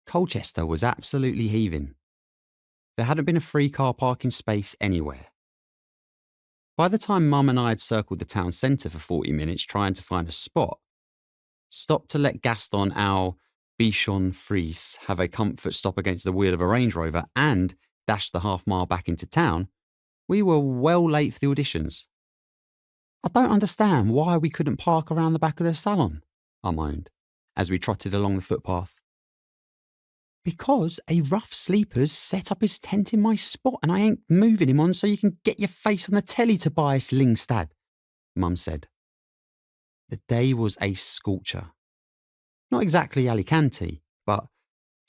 Colchester was absolutely heaving. There hadn't been a free car parking space anywhere. By the time Mum and I had circled the town centre for 40 minutes trying to find a spot, stopped to let Gaston, our Bichon Frise, have a comfort stop against the wheel of a Range Rover and dash the half-mile back into town, we were well late for the auditions. I don't understand why we couldn't park around the back of the salon, I moaned, as we trotted along the footpath. Because a rough sleeper's set up his tent in my spot and I ain't moving him on so you can get your face on the telly, Tobias Lyngstad, Mum said. The day was a scorcher. Not exactly Alicante, but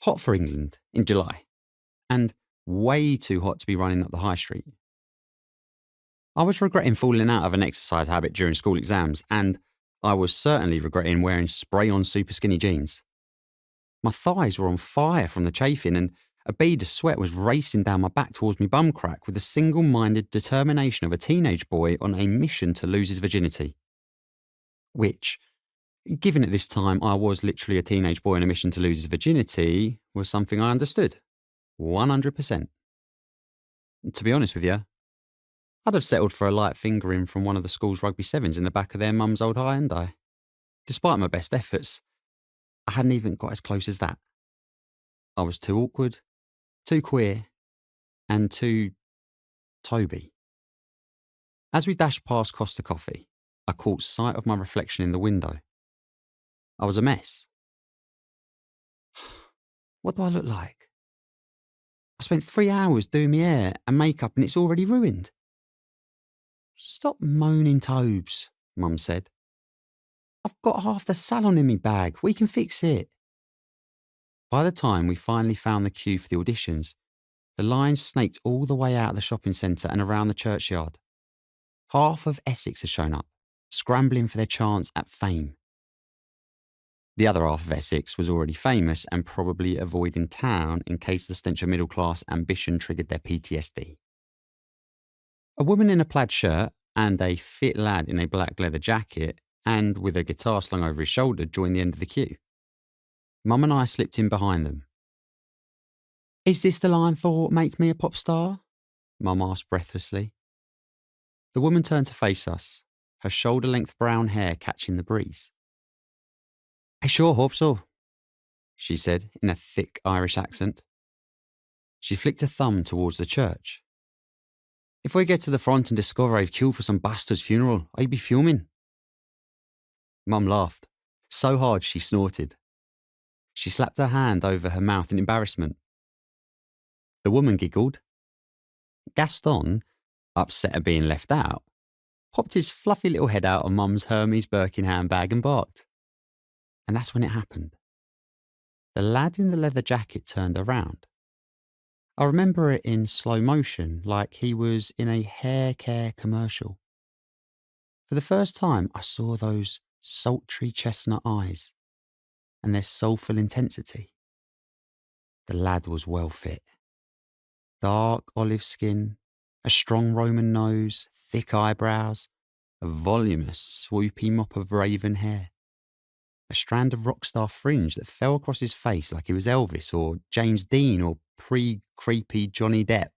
hot for England in July, and way too hot to be running up the high street. I was regretting falling out of an exercise habit during school exams, and I was certainly regretting wearing spray-on super skinny jeans. My thighs were on fire from the chafing, and a bead of sweat was racing down my back towards me bum crack with the single-minded determination of a teenage boy on a mission to lose his virginity. Which, given at this time I was literally a teenage boy on a mission to lose his virginity, was something I understood. 100%. To be honest with you, I'd have settled for a light fingering from one of the school's rugby sevens in the back of their mum's old Hyundai. Despite my best efforts, I hadn't even got as close as that. I was too awkward, too queer, and too Toby. As we dashed past Costa Coffee, I caught sight of my reflection in the window. I was a mess. What do I look like? I spent 3 hours doing my hair and makeup and it's already ruined. Stop moaning, Tobes, Mum said. I've got half the salon in me bag. We can fix it. By the time we finally found the queue for the auditions, the line snaked all the way out of the shopping centre and around the churchyard. Half of Essex had shown up, scrambling for their chance at fame. The other half of Essex was already famous and probably avoiding town in case the stench of middle-class ambition triggered their PTSD. A woman in a plaid shirt and a fit lad in a black leather jacket and with a guitar slung over his shoulder joined the end of the queue. Mum and I slipped in behind them. Is this the line for Make Me a Pop Star? Mum asked breathlessly. The woman turned to face us, her shoulder-length brown hair catching the breeze. I sure hope so, she said in a thick Irish accent. She flicked a thumb towards the church. If we get to the front and discover I've queued for some bastard's funeral, I'd be fuming. Mum laughed, so hard she snorted. She slapped her hand over her mouth in embarrassment. The woman giggled. Gaston, upset at being left out, popped his fluffy little head out of Mum's Hermes Birkin handbag and barked. And that's when it happened. The lad in the leather jacket turned around. I remember it in slow motion, like he was in a hair care commercial. For the first time, I saw those sultry chestnut eyes and their soulful intensity. The lad was well fit. Dark olive skin, a strong Roman nose, thick eyebrows, a voluminous, swoopy mop of raven hair, a strand of rock star fringe that fell across his face like he was Elvis or James Dean or pre-creepy Johnny Depp.